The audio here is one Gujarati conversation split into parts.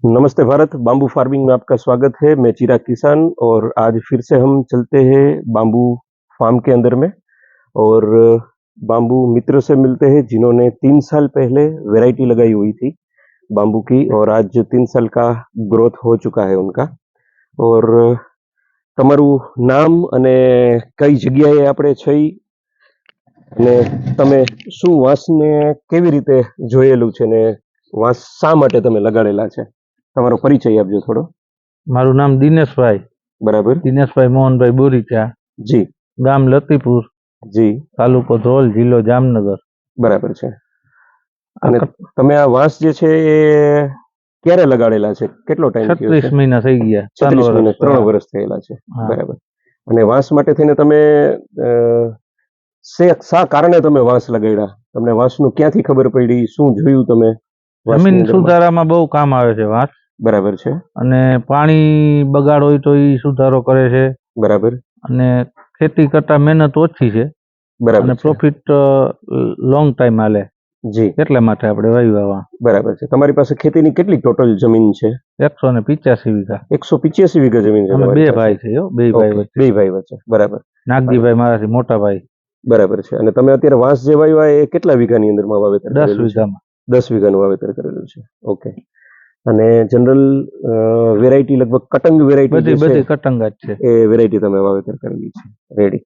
नमस्ते भारत, बाम्बू फार्मिंग में आपका स्वागत है। मैं चिराग किसान और आज फिर से हम चलते हैं बाम्बू फार्म के अंदर में और बाम्बू मित्र से मिलते हैं जिन्होंने 3 साल पहले वैरायटी लगाई हुई थी बाम्बू की और आज 3 साल का ग्रोथ हो चुका है उनका। और તમારું નામ અને કઈ જગ્યાએ આપણે છીએ અને તમે શું વાંસને કેવી રીતે જોયેલું છે ને વાંસ શા માટે તમે લગાડેલા છે? તમારો પરિચય આપજો થોડો. મારું નામ દિનેશભાઈ બરાબર. દિનેશભાઈ મોહનભાઈ બોરીચા, જી. ગામ લતીપુર, જી. તાલુકો ધ્રોલ, જિલ્લો જામનગર. બરાબર છે. અને તમે આ વાંસ જે છે એ ક્યારે લગાડેલા છે? કેટલો ટાઈમ થયો છે? 36 મહિના થઈ ગયા. 36 મહિના, 3 વર્ષ થયેલા છે. બરાબર. અને વાંસ માટે થઈને તમે શા કારણે તમે વાંસ લગાડ્યા? તમને વાંસનું ક્યાંથી ખબર પડી? શું જોયું તમે? જમીન સુધારામાં બહુ કામ આવે છે વાંસ. બરાબર છે. અને પાણી બગાડ હોય તો એ સુધારો કરે છે. બરાબર. અને ખેતી કરતા મહેનત ઓછી છે. બરાબર. અને પ્રોફિટ લોંગ ટાઈમ હાલે. જી. એટલા માટે આપણે વાવ્યા. બરાબર છે. તમારી પાસે ખેતીની કેટલી ટોટલ જમીન છે? 185 વીઘા. 185 વીઘા જમીન છે. બે ભાઈ છે. બે ભાઈ વચ્ચે. બરાબર. નાગજીભાઈ મારાથી મોટા ભાઈ. બરાબર છે. અને તમે અત્યારે વાંસ જે વાવ્યા એ કેટલા વીઘાની અંદરમાં વાવેતર? 10 વીઘામાં. 10 વીઘાનું વાવેતર કરેલું છે. ઓકે. અને જનરલ વેરાયટી લગભગ કટંગ વેરાયટી બધી કટંગ જ છે. એ વેરાયટી તમે વાવેતર કરેલી છે. રેડી.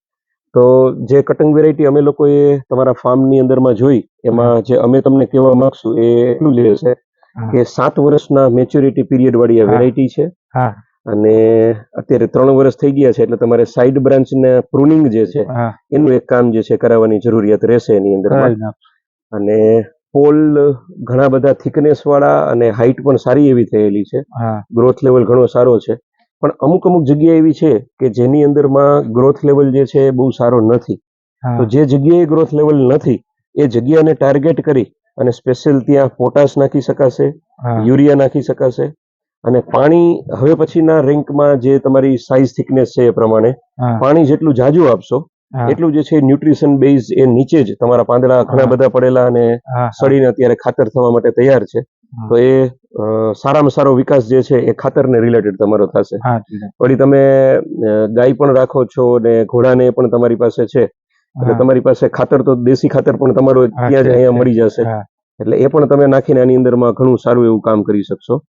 તો જે કટંગ વેરાયટી અમે લોકોએ તમારા ફાર્મની અંદરમાં જોઈ એમાં જે અમે તમને કહેવા માંગશું એ એટલું જ છે કે 7 વર્ષના મેચ્યોરિટી પીરિયડ વાળી આ વેરાયટી છે. અને અત્યારે 3 વર્ષ થઈ ગયા છે એટલે તમારે સાઇડ બ્રાન્ચ ને પ્રુનિંગ જે છે એનું એક કામ જે છે કરાવવાની જરૂરિયાત રહેશે એની અંદર. અને પોલ ઘણા બધા થિકનેસ વાળા અને હાઈટ પણ સારી એવી થયેલી છે. ગ્રોથ લેવલ ઘણો સારો છે. પણ અમુક જગ્યા એવી છે કે જેની અંદરમાં ગ્રોથ લેવલ જે છે બહુ સારો નથી. તો જે જગ્યાએ ગ્રોથ લેવલ નથી એ જગ્યાને ટાર્ગેટ કરી અને સ્પેશિયલ ત્યાં પોટાશ નાખી શકાશે, યુરિયા નાખી શકાશે. અને પાણી હવે પછીના રેન્કમાં જે તમારી સાઇઝ થિકનેસ છે એ પ્રમાણે પાણી જેટલું જાજુ આપશો એટલું જે છે ન્યુટ્રિશન બેઝ એ નીચે જ તમારા પાંદડા ઘણા બધા પડેલા અને સડીને અત્યારે ખાતર થવા માટે તૈયાર છે. તો એ સારામાં સારો વિકાસ જે છે એ ખાતરને રિલેટેડ તમારો થશે. વળી તમે ગાય પણ રાખો છો ને ઘોડાને પણ તમારી પાસે છે એટલે તમારી પાસે ખાતર તો દેશી ખાતર પણ તમારો ત્યાં જ અહીંયા મળી જશે. એટલે એ પણ તમે નાખીને આની અંદરમાં ઘણું સારું એવું કામ કરી શકશો.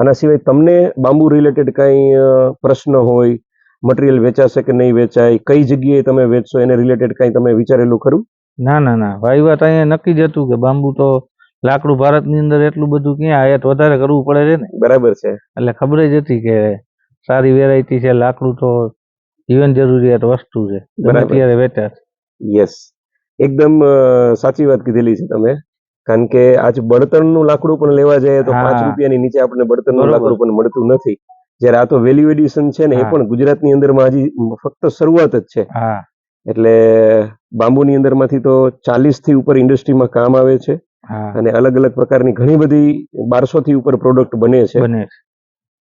આના સિવાય તમને બાંબુ રિલેટેડ કઈ પ્રશ્ન હોય, મટીરિયલ વેચાશે કે નહીં વેચાય, કઈ જગ્યાએ તમે વેચશો એને રિલેટેડ કઈ તમે વિચારેલું ખરું? ના ભાઈ વાત અહીંયા નક્કી જ હતું કે બાંબુ તો લાકડું ભારતની અંદર એટલું બધું ક્યાં આયાત વધારે કરવું પડે છે ને. બરાબર છે. એટલે ખબર જ હતી કે સારી વેરાયટી છે. લાકડું તો જીવન જરૂરિયાત વસ્તુ છે. અત્યારે વેચાશ. યસ, એકદમ સાચી વાત કીધેલી છે તમે. કારણ કે આજ બળતણનું લાકડું પણ લેવા જાય તો 5 રૂપિયાની નીચે આપણને બળતણનું લાકડું પણ મળતું નથી. જ્યારે આ તો વેલ્યુ એડિશન છે ને એ પણ ગુજરાતની અંદરમાં હજી ફક્ત શરૂઆત જ છે. એટલે બાંબુની અંદરમાંથી તો 40 થી ઉપર ઇન્ડસ્ટ્રીમાં કામ આવે છે અને અલગ અલગ પ્રકારની ઘણી બધી 1200 થી ઉપર પ્રોડક્ટ બને છે.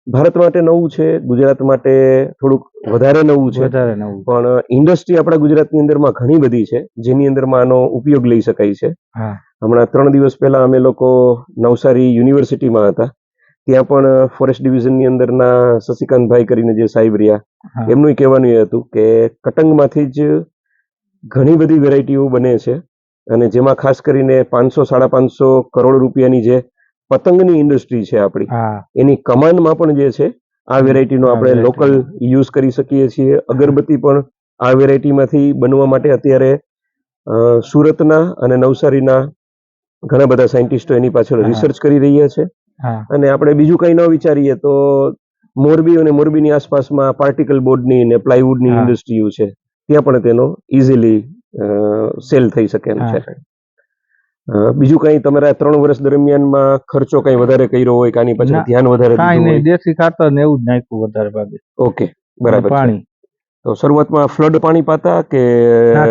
ભારત માટે નવું છે, ગુજરાત માટે થોડુંક વધારે નવું છે. પણ ઇન્ડસ્ટ્રી આપણા ગુજરાતની અંદરમાં ઘણી બધી છે જેની અંદરમાં આનો ઉપયોગ લઈ શકાય છે. હમણાં 3 દિવસ પહેલા અમે લોકો નવસારી યુનિવર્સિટીમાં હતા. ત્યાં પણ ફોરેસ્ટ ડિવિઝનની અંદરના શશિકાંતભાઈ કરીને જે સાહેબ રહ્યા એમનું કહેવાનું એ હતું કે કટંગમાંથી જ ઘણી બધી વેરાયટીઓ બને છે અને જેમાં ખાસ કરીને 500-550 કરોડ રૂપિયાની જે પતંગની ઇન્ડસ્ટ્રી છે આપણી એની કમાનમાં પણ જે છે આ વેરાયટીનો આપણે લોકલ યુઝ કરી શકીએ છીએ. અગરબત્તી પણ આ વેરાયટીમાંથી બનવા માટે અત્યારે સુરતના અને નવસારીના ઘણા બધા સાયન્ટિસ્ટો એની પાછળ રિસર્ચ કરી રહ્યા છે. અને આપણે બીજું કઈ ન વિચારીએ તો મોરબી અને મોરબીની આસપાસમાં પાર્ટિકલ બોર્ડની ને પ્લાયવુડની ઇન્ડસ્ટ્રીઓ છે, ત્યાં પણ તેનો ઇઝીલી સેલ થઈ શકે એમ છે. બીજું કઈ તમારા 3 વર્ષ દરમિયાનમાં ખર્ચો કઈ વધારે કર્યો હોય કે આની પાછળ ધ્યાન વધારે દીધું હોય? દેશી ખાતર ને એવું જ નાખ્યું વધારે ભાગે. ઓકે, બરાબર. પાણી તો શરૂઆતમાં ફ્લડ પાણી પાતા કે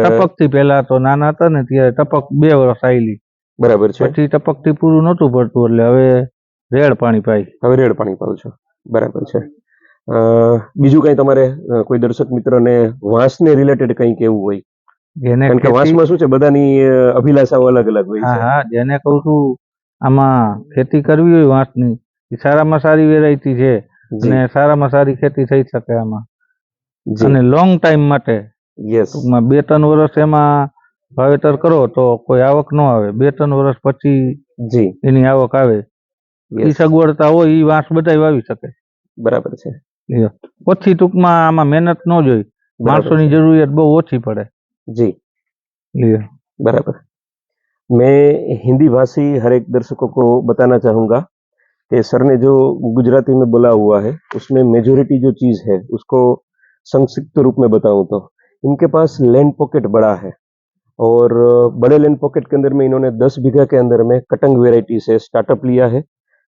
ટપક થી? પહેલા તો નાના હતા ને ત્યારે ટપક 2 વર્ષ આવેલી. બરાબર છે. પછી ટપક થી પૂરું નતું પડતું એટલે હવે રેડ પાણી પાઈ. હવે રેડ પાણી પાવ છો. બરાબર છે. બીજું કઈ તમારે કોઈ દર્શક મિત્રને વાંસને રિલેટેડ કઈ કેવું હોય? કારણ કે વાંસમાં શું છે બધાની અભિલાષાઓ અલગ અલગ હોય છે. જેને કહું છું આમાં ખેતી કરવી હોય વાંસની એ સારામાં સારી વેરાયટી છે જી અને સારામાં સારી ખેતી થઈ શકે આમાં જી અને લોંગ ટાઈમ માટે યસ ટૂંકમાં 2-3 વર્ષ એમાં વાવેતર કરો તો કોઈ આવક ન આવે, 2-3 વર્ષ પછી જી એની આવક આવે. એ યસ સગવડતા હોય એ વાંસ બધાય વાવી શકે. બરાબર છે લ્યો. ઓછી ટૂંકમાં આમાં મહેનત ન જોઈ, बराबर માણસોની है જરૂરિયાત બહુ ઓછી પડે. जी લ્યો. बराबर। मैं हिंदी भाषी हर एक दर्शकों को बताना चाहूंगा कि सर ने जो गुजराती में बोला हुआ है उसमें मेजोरिटी जो चीज है उसको संक्षिप्त रूप में बताऊं तो इनके पास लैंड पॉकेट बड़ा है और बड़े लैंड पॉकेट के अंदर में इन्होंने 10 बीघा के अंदर में कटंग वेराइटी से स्टार्टअप लिया है।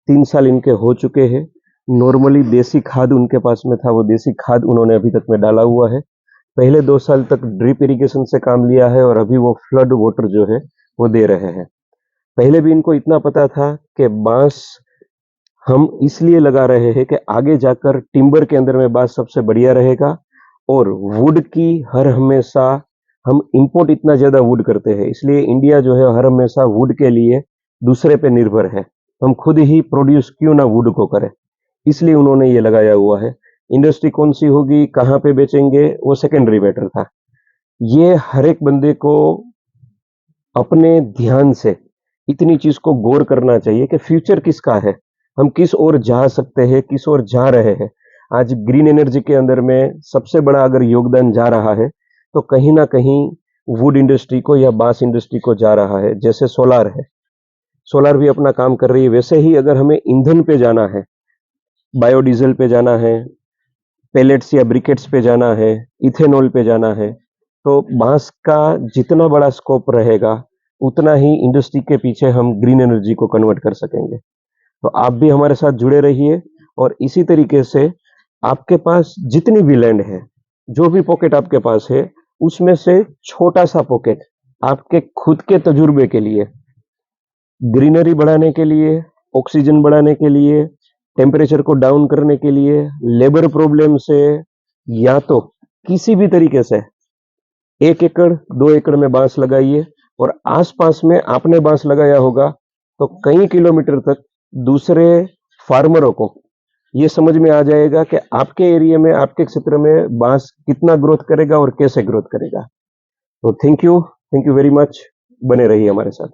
3 साल इनके हो चुके हैं। नॉर्मली देसी खाद उनके पास में था, वो देसी खाद उन्होंने अभी तक में डाला हुआ है। पहले 2 साल तक ड्रिप इरिगेशन से काम लिया है और अभी वो फ्लड वाटर जो है वो दे रहे हैं। पहले भी इनको इतना पता था कि बांस हम इसलिए लगा रहे हैं कि आगे जाकर टिम्बर के अंदर में बांस सबसे बढ़िया रहेगा और वुड की हर हमेशा हम इंपोर्ट इतना ज्यादा वुड करते हैं, इसलिए इंडिया जो है हर हमेशा वुड के लिए दूसरे पे निर्भर है। हम खुद ही प्रोड्यूस क्यों ना वुड को करें, इसलिए उन्होंने ये लगाया हुआ है। इंडस्ट्री कौन सी होगी, कहाँ पे बेचेंगे, वो सेकेंडरी मैटर था। ये हर एक बंदे को अपने ध्यान से इतनी चीज को गौर करना चाहिए कि फ्यूचर किसका है, हम किस ओर जा सकते हैं, किस ओर जा रहे हैं। आज ग्रीन एनर्जी के अंदर में सबसे बड़ा अगर योगदान जा रहा है तो कहीं ना कहीं वुड इंडस्ट्री को या बांस इंडस्ट्री को जा रहा है। जैसे सोलार है, सोलार भी अपना काम कर रही है, वैसे ही अगर हमें ईंधन पे जाना है, बायोडीजल पे जाना है, पेलेट्स या ब्रिकेट्स पे जाना है, इथेनॉल पे जाना है, तो बांस का जितना बड़ा स्कोप रहेगा उतना ही इंडस्ट्री के पीछे हम ग्रीन एनर्जी को कन्वर्ट कर सकेंगे। तो आप भी हमारे साथ जुड़े रहिए और इसी तरीके से आपके पास जितनी भी लैंड है, जो भी पॉकेट आपके पास है, उसमें से छोटा सा पॉकेट आपके खुद के तजुर्बे के लिए, ग्रीनरी बढ़ाने के लिए, ऑक्सीजन बढ़ाने के लिए, टेम्परेचर को डाउन करने के लिए, लेबर प्रॉब्लम से, या तो किसी भी तरीके से 1 एकड़ 2 एकड़ में बांस लगाइए और आसपास में आपने बांस लगाया होगा तो कई किलोमीटर तक दूसरे फार्मरों को ये समझ में आ जाएगा कि आपके एरिया में, आपके क्षेत्र में बांस कितना ग्रोथ करेगा और कैसे ग्रोथ करेगा। तो थैंक यू वेरी मच, बने रहिए हमारे साथ।